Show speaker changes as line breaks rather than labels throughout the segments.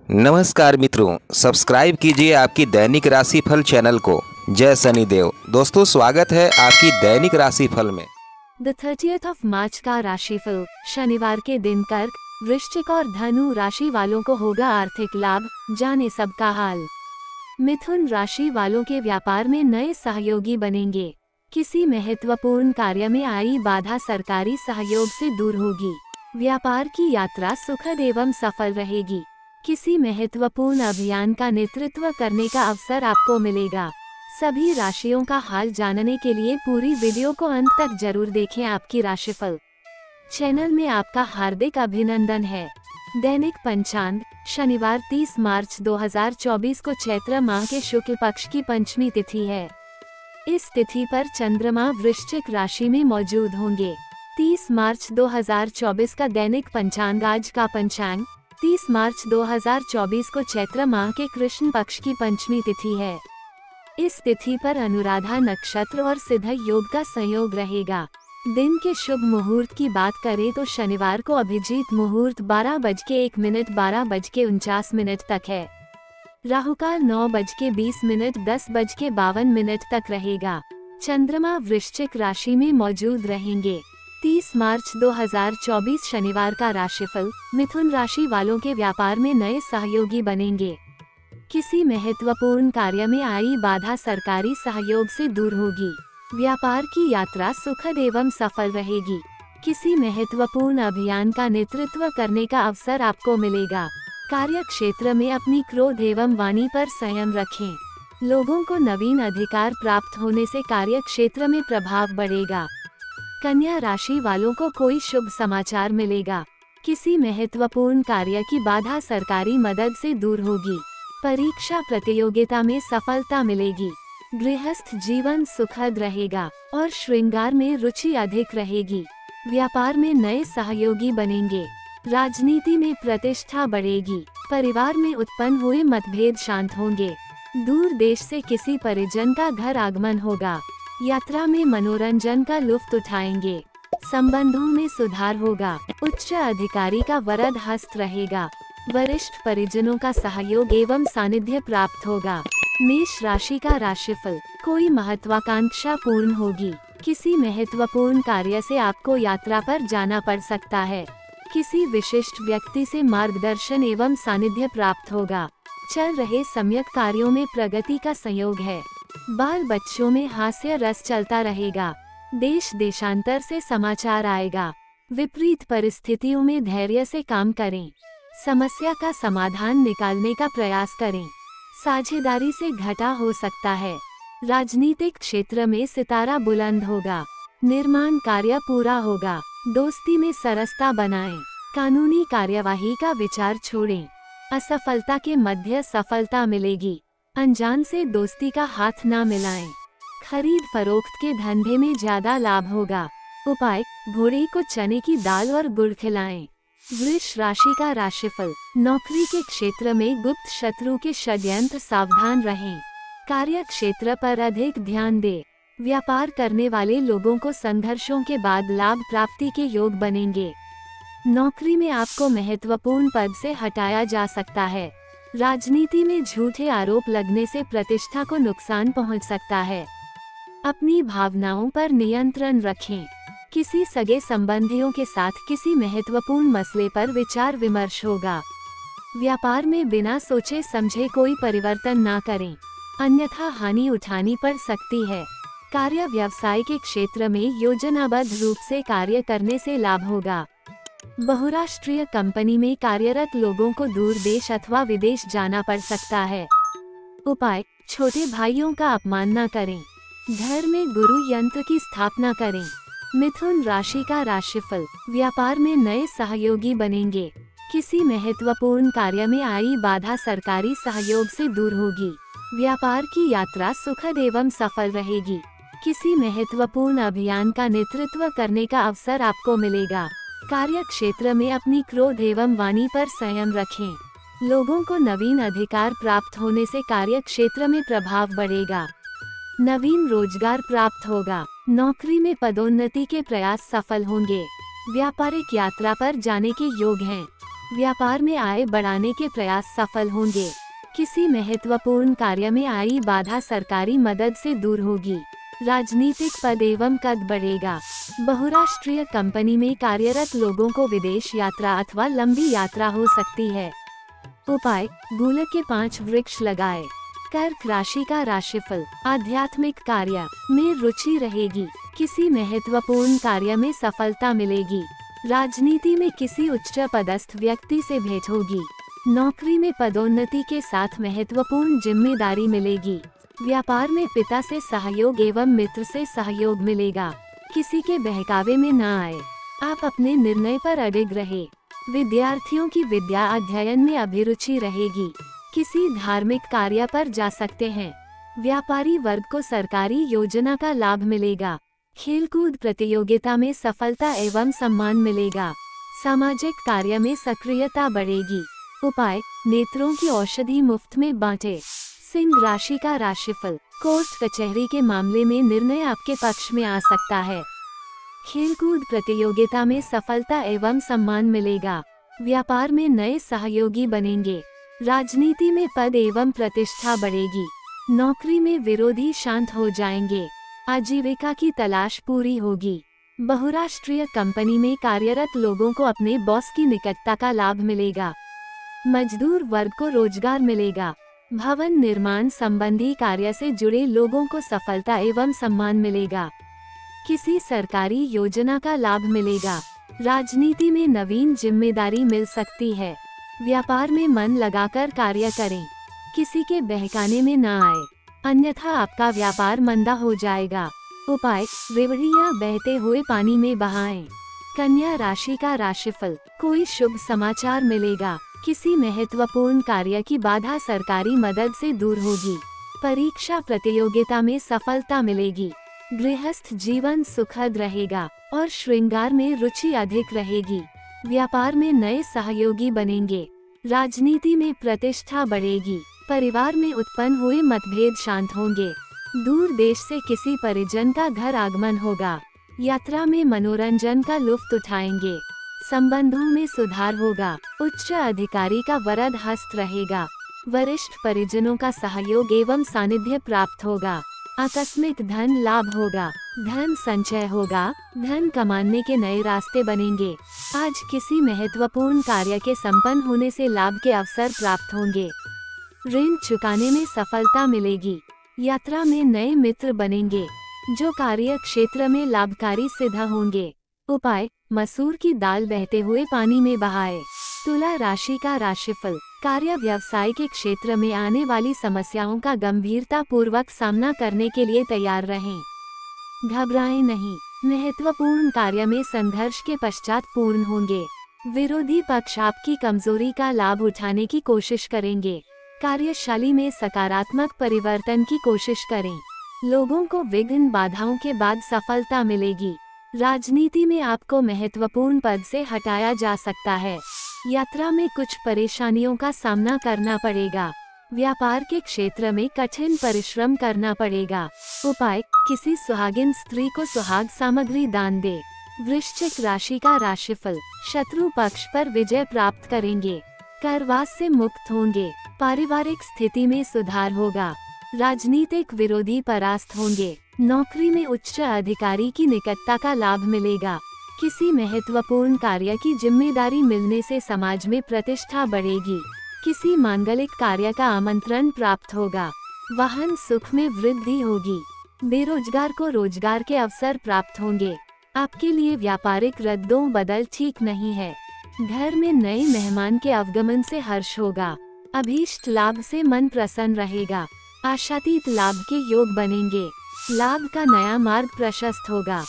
नमस्कार मित्रों, सब्सक्राइब कीजिए आपकी दैनिक राशिफल चैनल को। जय शनिदेव। दोस्तों, स्वागत है आपकी दैनिक राशिफल में।
द 30th ऑफ मार्च का राशिफल शनिवार के दिन कर्क, वृश्चिक और धनु राशि वालों को होगा आर्थिक लाभ, जाने सबका हाल। मिथुन राशि वालों के व्यापार में नए सहयोगी बनेंगे। किसी महत्वपूर्ण कार्य में आई बाधा सरकारी सहयोग से दूर होगी। व्यापार की यात्रा सुखद एवं सफल रहेगी। किसी महत्वपूर्ण अभियान का नेतृत्व करने का अवसर आपको मिलेगा। सभी राशियों का हाल जानने के लिए पूरी वीडियो को अंत तक जरूर देखें। आपकी राशिफल चैनल में आपका हार्दिक अभिनंदन है। दैनिक पंचांग शनिवार 30 मार्च 2024 को चैत्र माह के शुक्ल पक्ष की पंचमी तिथि है। इस तिथि पर चंद्रमा वृश्चिक राशि में मौजूद होंगे। 30 मार्च 2024 का दैनिक पंचांग आज का पंचांग 30 मार्च 2024 को चैत्र माह के कृष्ण पक्ष की पंचमी तिथि है। इस तिथि पर अनुराधा नक्षत्र और सिद्ध योग का संयोग रहेगा। दिन के शुभ मुहूर्त की बात करें तो शनिवार को अभिजीत मुहूर्त 12:01 12:49 तक है। राहुकाल 9:20 10:52 तक रहेगा। चंद्रमा वृश्चिक राशि में मौजूद रहेंगे। 30 मार्च 2024 शनिवार का राशिफल मिथुन राशि वालों के व्यापार में नए सहयोगी बनेंगे। किसी महत्वपूर्ण कार्य में आई बाधा सरकारी सहयोग से दूर होगी। व्यापार की यात्रा सुखद एवं सफल रहेगी। किसी महत्वपूर्ण अभियान का नेतृत्व करने का अवसर आपको मिलेगा। कार्य क्षेत्र में अपनी क्रोध एवं वाणी पर संयम रखें। लोगों को नवीन अधिकार प्राप्त होने से कार्य क्षेत्र में प्रभाव बढ़ेगा। कन्या राशि वालों को कोई शुभ समाचार मिलेगा। किसी महत्वपूर्ण कार्य की बाधा सरकारी मदद से दूर होगी। परीक्षा प्रतियोगिता में सफलता मिलेगी। गृहस्थ जीवन सुखद रहेगा और श्रृंगार में रुचि अधिक रहेगी। व्यापार में नए सहयोगी बनेंगे। राजनीति में प्रतिष्ठा बढ़ेगी। परिवार में उत्पन्न हुए मतभेद शांत होंगे। दूर देश से किसी परिजन का घर आगमन होगा। यात्रा में मनोरंजन का लुत्फ उठाएंगे। संबंधों में सुधार होगा। उच्च अधिकारी का वरद हस्त रहेगा। वरिष्ठ परिजनों का सहयोग एवं सानिध्य प्राप्त होगा। मेष राशि का राशिफल कोई महत्वाकांक्षा पूर्ण होगी। किसी महत्वपूर्ण कार्य से आपको यात्रा पर जाना पड़ सकता है। किसी विशिष्ट व्यक्ति से मार्गदर्शन एवं सानिध्य प्राप्त होगा। चल रहे सम्यक कार्यों में प्रगति का संयोग है। बाल बच्चों में हास्य रस चलता रहेगा। देश देशांतर से समाचार आएगा। विपरीत परिस्थितियों में धैर्य से काम करें। समस्या का समाधान निकालने का प्रयास करें। साझेदारी से घाटा हो सकता है। राजनीतिक क्षेत्र में सितारा बुलंद होगा। निर्माण कार्य पूरा होगा। दोस्ती में सरसता बनाएं। कानूनी कार्यवाही का विचार छोड़ें। असफलता के मध्य सफलता मिलेगी। अनजान से दोस्ती का हाथ ना मिलाएं। खरीद फरोख्त के धंधे में ज्यादा लाभ होगा। उपाय घोड़े को चने की दाल और गुड़ खिलाएं। वृष राशि का राशिफल नौकरी के क्षेत्र में गुप्त शत्रु के षड्यंत्र सावधान रहें। कार्य क्षेत्र पर अधिक ध्यान दें। व्यापार करने वाले लोगों को संघर्षों के बाद लाभ प्राप्ति के योग बनेंगे। नौकरी में आपको महत्वपूर्ण पद से हटाया जा सकता है। राजनीति में झूठे आरोप लगने से प्रतिष्ठा को नुकसान पहुंच सकता है। अपनी भावनाओं पर नियंत्रण रखें। किसी सगे संबंधियों के साथ किसी महत्वपूर्ण मसले पर विचार विमर्श होगा। व्यापार में बिना सोचे समझे कोई परिवर्तन ना करें, अन्यथा हानि उठानी पड़ सकती है। कार्य व्यवसाय के क्षेत्र में योजनाबद्ध रूप से कार्य करने से लाभ होगा। बहुराष्ट्रीय कंपनी में कार्यरत लोगों को दूर देश अथवा विदेश जाना पड़ सकता है। उपाय छोटे भाइयों का अपमान न करें। घर में गुरु यंत्र की स्थापना करें। मिथुन राशि का राशिफल व्यापार में नए सहयोगी बनेंगे। किसी महत्वपूर्ण कार्य में आई बाधा सरकारी सहयोग से दूर होगी। व्यापार की यात्रा सुखद एवं सफल रहेगी। किसी महत्वपूर्ण अभियान का नेतृत्व करने का अवसर आपको मिलेगा। कार्य क्षेत्र में अपनी क्रोध एवं वाणी पर संयम रखें। लोगों को नवीन अधिकार प्राप्त होने से कार्य क्षेत्र में प्रभाव बढ़ेगा। नवीन रोजगार प्राप्त होगा। नौकरी में पदोन्नति के प्रयास सफल होंगे। व्यापारिक यात्रा पर जाने के योग हैं। व्यापार में आय बढ़ाने के प्रयास सफल होंगे। किसी महत्वपूर्ण कार्य में आई बाधा सरकारी मदद से दूर होगी। राजनीतिक पद एवं कद बढ़ेगा। बहुराष्ट्रीय कंपनी में कार्यरत लोगों को विदेश यात्रा अथवा लंबी यात्रा हो सकती है। उपाय, गुलक के 5 वृक्ष लगाए। कर्क राशि का राशिफल, आध्यात्मिक कार्य में रुचि रहेगी। किसी महत्वपूर्ण कार्य में सफलता मिलेगी। राजनीति में किसी उच्च पदस्थ व्यक्ति से भेंट होगी। नौकरी में पदोन्नति के साथ महत्वपूर्ण जिम्मेदारी मिलेगी। व्यापार में पिता से सहयोग एवं मित्र से सहयोग मिलेगा। किसी के बहकावे में न आए। आप अपने निर्णय पर अडिग रहे। विद्यार्थियों की विद्या अध्ययन में अभिरुचि रहेगी। किसी धार्मिक कार्य पर जा सकते हैं। व्यापारी वर्ग को सरकारी योजना का लाभ मिलेगा। खेलकूद प्रतियोगिता में सफलता एवं सम्मान मिलेगा। सामाजिक कार्य में सक्रियता बढ़ेगी। उपाय, नेत्रों की औषधि मुफ्त में बांटे। सिंह राशि का राशिफल, कोर्ट कचहरी के मामले में निर्णय आपके पक्ष में आ सकता है। खेलकूद प्रतियोगिता में सफलता एवं सम्मान मिलेगा। व्यापार में नए सहयोगी बनेंगे। राजनीति में पद एवं प्रतिष्ठा बढ़ेगी। नौकरी में विरोधी शांत हो जाएंगे। आजीविका की तलाश पूरी होगी। बहुराष्ट्रीय कंपनी में कार्यरत लोगों को अपने बॉस की निकटता का लाभ मिलेगा। मजदूर वर्ग को रोजगार मिलेगा। भवन निर्माण संबंधी कार्य से जुड़े लोगों को सफलता एवं सम्मान मिलेगा। किसी सरकारी योजना का लाभ मिलेगा। राजनीति में नवीन जिम्मेदारी मिल सकती है। व्यापार में मन लगाकर कार्य करें। किसी के बहकाने में न आए, अन्यथा आपका व्यापार मंदा हो जाएगा। उपाय, रेवड़ियां बहते हुए पानी में बहाएं। कन्या राशि का राशिफल, कोई शुभ समाचार मिलेगा। किसी महत्वपूर्ण कार्य की बाधा सरकारी मदद से दूर होगी। परीक्षा प्रतियोगिता में सफलता मिलेगी। गृहस्थ जीवन सुखद रहेगा और श्रृंगार में रुचि अधिक रहेगी। व्यापार में नए सहयोगी बनेंगे। राजनीति में प्रतिष्ठा बढ़ेगी। परिवार में उत्पन्न हुए मतभेद शांत होंगे। दूर देश से किसी परिजन का घर आगमन होगा। यात्रा में मनोरंजन का लुत्फ उठाएंगे। संबंधों में सुधार होगा। उच्च अधिकारी का वरद हस्त रहेगा। वरिष्ठ परिजनों का सहयोग एवं सानिध्य प्राप्त होगा। आकस्मिक धन लाभ होगा। धन संचय होगा। धन कमाने के नए रास्ते बनेंगे। आज किसी महत्वपूर्ण कार्य के संपन्न होने से लाभ के अवसर प्राप्त होंगे। ऋण चुकाने में सफलता मिलेगी। यात्रा में नए मित्र बनेंगे जो कार्य क्षेत्र में लाभकारी सिद्ध होंगे। उपाय, मसूर की दाल बहते हुए पानी में बहाए। तुला राशि का राशिफल, कार्य व्यवसाय के क्षेत्र में आने वाली समस्याओं का गंभीरता पूर्वक सामना करने के लिए तैयार रहें। घबराएं नहीं। महत्वपूर्ण कार्य में संघर्ष के पश्चात पूर्ण होंगे। विरोधी पक्ष आपकी कमजोरी का लाभ उठाने की कोशिश करेंगे। कार्यशैली में सकारात्मक परिवर्तन की कोशिश करें। लोगों को विघ्न बाधाओं के बाद सफलता मिलेगी। राजनीति में आपको महत्वपूर्ण पद से हटाया जा सकता है। यात्रा में कुछ परेशानियों का सामना करना पड़ेगा। व्यापार के क्षेत्र में कठिन परिश्रम करना पड़ेगा। उपाय, किसी सुहागिन स्त्री को सुहाग सामग्री दान दे। वृश्चिक राशि का राशिफल, शत्रु पक्ष पर विजय प्राप्त करेंगे। करवास से मुक्त होंगे। पारिवारिक स्थिति में सुधार होगा। राजनीतिक विरोधी परास्त होंगे। नौकरी में उच्च अधिकारी की निकटता का लाभ मिलेगा। किसी महत्वपूर्ण कार्य की जिम्मेदारी मिलने से समाज में प्रतिष्ठा बढ़ेगी। किसी मांगलिक कार्य का आमंत्रण प्राप्त होगा। वाहन सुख में वृद्धि होगी। बेरोजगार को रोजगार के अवसर प्राप्त होंगे। आपके लिए व्यापारिक रद्दों बदल ठीक नहीं है। घर में नए मेहमान के आगमन से हर्ष होगा। अभीष्ट लाभ से मन प्रसन्न रहेगा। आशातीत लाभ के योग बनेंगे। लाभ का नया मार्ग प्रशस्त होगा।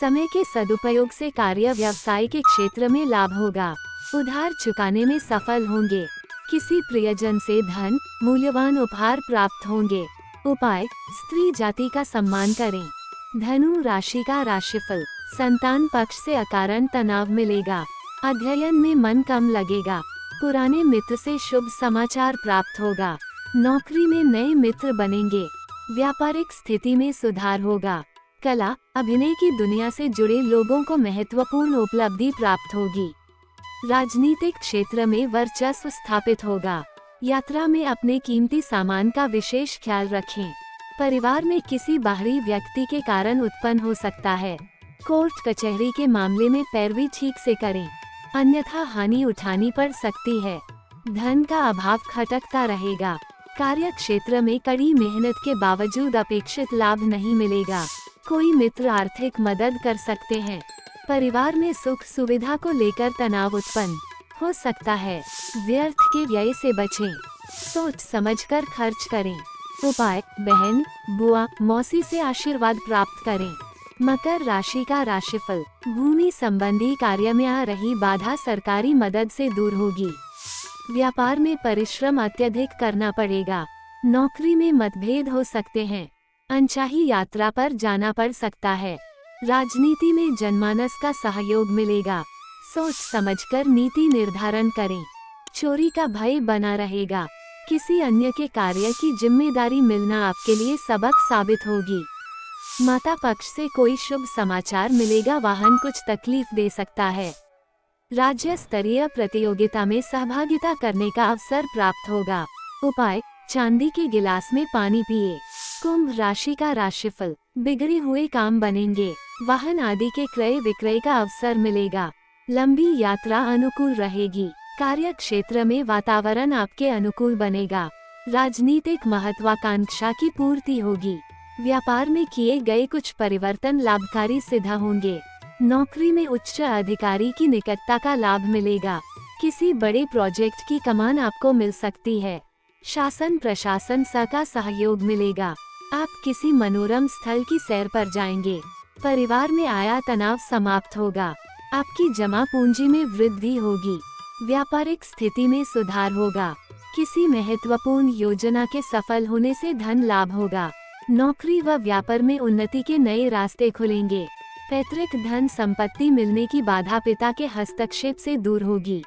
समय के सदुपयोग से कार्य व्यवसाय के क्षेत्र में लाभ होगा। उधार चुकाने में सफल होंगे। किसी प्रियजन से धन मूल्यवान उपहार प्राप्त होंगे। उपाय, स्त्री जाति का सम्मान करें। धनु राशि का राशिफल, संतान पक्ष से अकारण तनाव मिलेगा। अध्ययन में मन कम लगेगा। पुराने मित्र से शुभ समाचार प्राप्त होगा। नौकरी में नए मित्र बनेंगे। व्यापारिक स्थिति में सुधार होगा। कला, अभिनय की दुनिया से जुड़े लोगों को महत्वपूर्ण उपलब्धि प्राप्त होगी। राजनीतिक क्षेत्र में वर्चस्व स्थापित होगा। यात्रा में अपने कीमती सामान का विशेष ख्याल रखें। परिवार में किसी बाहरी व्यक्ति के कारण उत्पन्न हो सकता है। कोर्ट कचहरी के मामले में पैरवी ठीक से करें, अन्यथा हानि उठानी पड़ सकती है। धन का अभाव खटकता रहेगा। कार्य क्षेत्र में कड़ी मेहनत के बावजूद अपेक्षित लाभ नहीं मिलेगा। कोई मित्र आर्थिक मदद कर सकते हैं। परिवार में सुख सुविधा को लेकर तनाव उत्पन्न हो सकता है। व्यर्थ के व्यय से बचें, सोच समझकर खर्च करें। उपाय, बहन, बुआ, मौसी से आशीर्वाद प्राप्त करें। मकर राशि का राशिफल। भूमि संबंधी कार्य में आ रही बाधा सरकारी मदद से दूर होगी। व्यापार में परिश्रम अत्यधिक करना पड़ेगा। नौकरी में मतभेद हो सकते हैं। अनचाही यात्रा पर जाना पड़ सकता है। राजनीति में जनमानस का सहयोग मिलेगा। सोच समझकर नीति निर्धारण करें। चोरी का भय बना रहेगा। किसी अन्य के कार्य की जिम्मेदारी मिलना आपके लिए सबक साबित होगी। माता पक्ष से कोई शुभ समाचार मिलेगा। वाहन कुछ तकलीफ दे सकता है। राज्य स्तरीय प्रतियोगिता में सहभागिता करने का अवसर प्राप्त होगा। उपाय, चांदी के गिलास में पानी पिए। कुंभ राशि का राशिफल। बिगड़े हुए काम बनेंगे। वाहन आदि के क्रय विक्रय का अवसर मिलेगा। लंबी यात्रा अनुकूल रहेगी। कार्य क्षेत्र में वातावरण आपके अनुकूल बनेगा। राजनीतिक महत्वाकांक्षा की पूर्ति होगी। व्यापार में किए गए कुछ परिवर्तन लाभकारी सिद्ध होंगे। नौकरी में उच्च अधिकारी की निकटता का लाभ मिलेगा। किसी बड़े प्रोजेक्ट की कमान आपको मिल सकती है। शासन प्रशासन का सहयोग मिलेगा। आप किसी मनोरम स्थल की सैर पर जाएंगे। परिवार में आया तनाव समाप्त होगा। आपकी जमा पूंजी में वृद्धि होगी। व्यापारिक स्थिति में सुधार होगा। किसी महत्वपूर्ण योजना के सफल होने से धन लाभ होगा। नौकरी व व्यापार में उन्नति के नए रास्ते खुलेंगे। पैतृक धन संपत्ति मिलने की बाधा पिता के हस्तक्षेप से दूर होगी।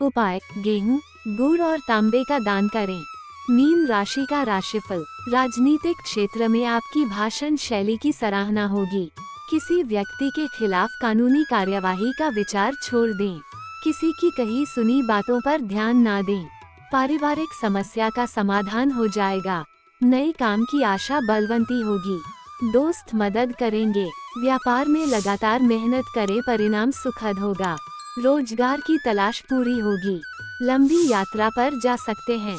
उपाय, गेहूं, गुड़ और तांबे का दान करें। मीन राशि का राशिफल। राजनीतिक क्षेत्र में आपकी भाषण शैली की सराहना होगी। किसी व्यक्ति के खिलाफ कानूनी कार्यवाही का विचार छोड़ दें। किसी की कही सुनी बातों पर ध्यान ना दें। पारिवारिक समस्या का समाधान हो जाएगा। नए काम की आशा बलवंती होगी। दोस्त मदद करेंगे। व्यापार में लगातार मेहनत करें, परिणाम सुखद होगा। रोजगार की तलाश पूरी होगी। लंबी यात्रा पर जा सकते हैं।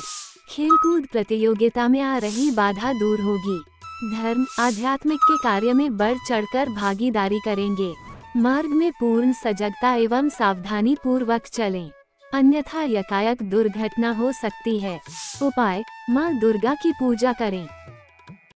खेलकूद प्रतियोगिता में आ रही बाधा दूर होगी। धर्म आध्यात्मिक के कार्य में बढ़ चढ़कर भागीदारी करेंगे। मार्ग में पूर्ण सजगता एवं सावधानी पूर्वक चलें, अन्यथा एकाएक दुर्घटना हो सकती है। उपाय, माँ दुर्गा की पूजा करें।